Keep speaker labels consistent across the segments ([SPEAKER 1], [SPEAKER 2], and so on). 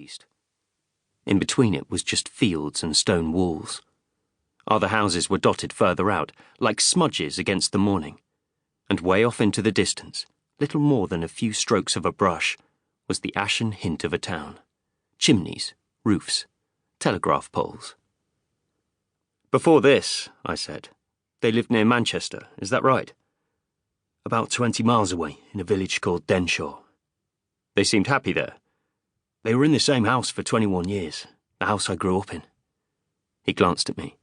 [SPEAKER 1] southeast. In between it was just fields and stone walls. Other houses were dotted further out, like smudges against the morning, and way off into the distance, little more than a few strokes of a brush, was the ashen hint of a town. Chimneys, roofs, telegraph poles. "Before this," I said, "they lived near Manchester, is that right?" "About 20 miles away, in a village called Denshaw." "They seemed happy there." "They were in the same house for 21 years, the house I grew up in." He glanced at me.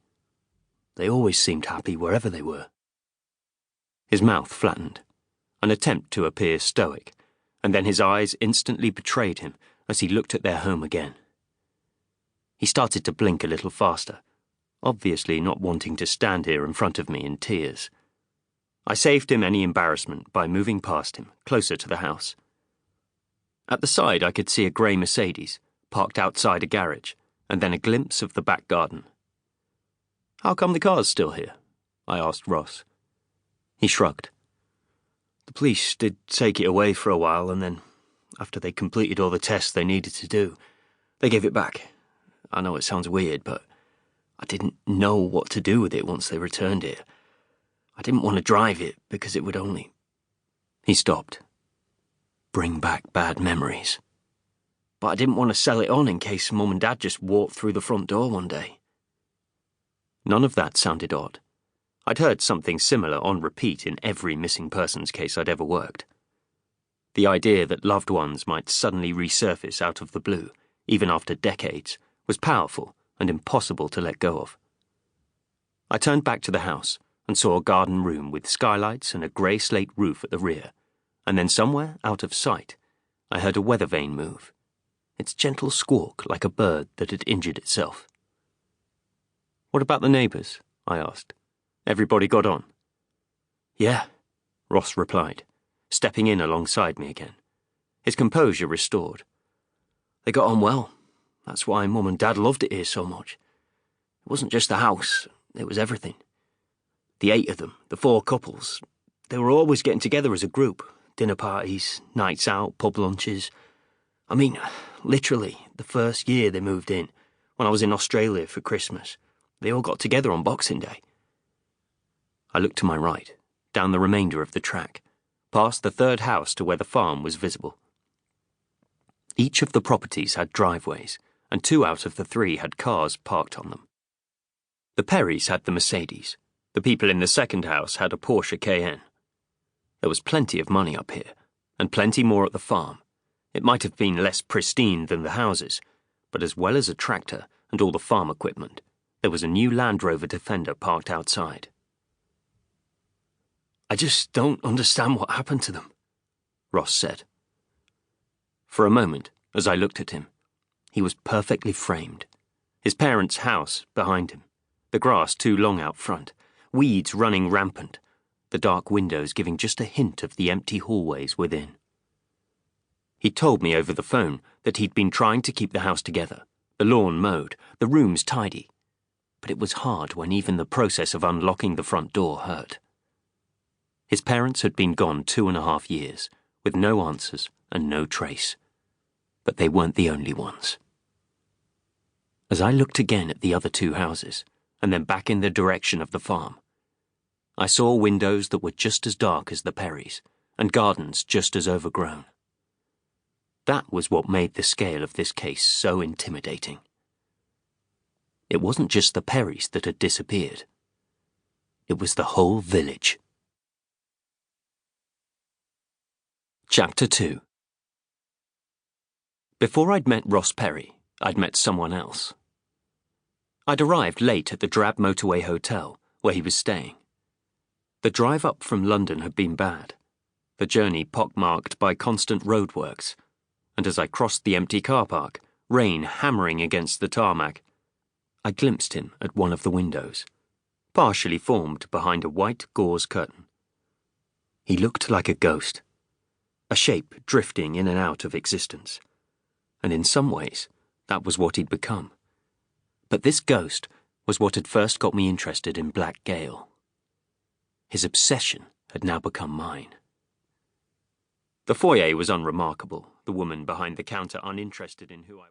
[SPEAKER 1] "They always seemed happy wherever they were." His mouth flattened, an attempt to appear stoic, and then his eyes instantly betrayed him as he looked at their home again. He started to blink a little faster, obviously not wanting to stand here in front of me in tears. I saved him any embarrassment by moving past him, closer to the house. At the side I could see a grey Mercedes, parked outside a garage, and then a glimpse of the back garden. "How come the car's still here?" I asked Ross. He shrugged. "The police did take it away for a while, and then, after they completed all the tests they needed to do, they gave it back. I know it sounds weird, but I didn't know what to do with it once they returned it. I didn't want to drive it because it would only..." He stopped. "Bring back bad memories. But I didn't want to sell it on in case Mum and Dad just walked through the front door one day." None of that sounded odd. I'd heard something similar on repeat in every missing persons case I'd ever worked. The idea that loved ones might suddenly resurface out of the blue, even after decades, was powerful and impossible to let go of. I turned back to the house and saw a garden room with skylights and a grey slate roof at the rear, and then somewhere out of sight, I heard a weather vane move, its gentle squawk like a bird that had injured itself. "What about the neighbours?" I asked. "Everybody got on?" "Yeah," Ross replied, stepping in alongside me again, his composure restored. "They got on well. That's why Mum and Dad loved it here so much. It wasn't just the house, it was everything. The 8 of them, the 4 couples, they were always getting together as a group, dinner parties, nights out, pub lunches. I mean, literally, the first year they moved in, when I was in Australia for Christmas, they all got together on Boxing Day." I looked to my right, down the remainder of the track, past the 3rd house to where the farm was visible. Each of the properties had driveways, and 2 out of the 3 had cars parked on them. The Perrys had the Mercedes. The people in the 2nd house had a Porsche Cayenne. There was plenty of money up here, and plenty more at the farm. It might have been less pristine than the houses, but as well as a tractor and all the farm equipment, there was a new Land Rover Defender parked outside. "I just don't understand what happened to them," Ross said. For a moment, as I looked at him, he was perfectly framed. His parents' house behind him, the grass too long out front, weeds running rampant, the dark windows giving just a hint of the empty hallways within. He told me over the phone that he'd been trying to keep the house together, the lawn mowed, the rooms tidy, but it was hard when even the process of unlocking the front door hurt. His parents had been gone 2.5 years, with no answers and no trace. But they weren't the only ones. As I looked again at the other 2 houses, and then back in the direction of the farm, I saw windows that were just as dark as the Perrys, and gardens just as overgrown. That was what made the scale of this case so intimidating. It wasn't just the Perrys that had disappeared. It was the whole village. Chapter 2. Before I'd met Ross Perry, I'd met someone else. I'd arrived late at the drab motorway hotel where he was staying. The drive up from London had been bad, the journey pockmarked by constant roadworks, and as I crossed the empty car park, rain hammering against the tarmac, I glimpsed him at one of the windows, partially formed behind a white gauze curtain. He looked like a ghost, a shape drifting in and out of existence, and in some ways, that was what he'd become. But this ghost was what had first got me interested in Black Gale. His obsession had now become mine. The foyer was unremarkable, the woman behind the counter uninterested in who I was.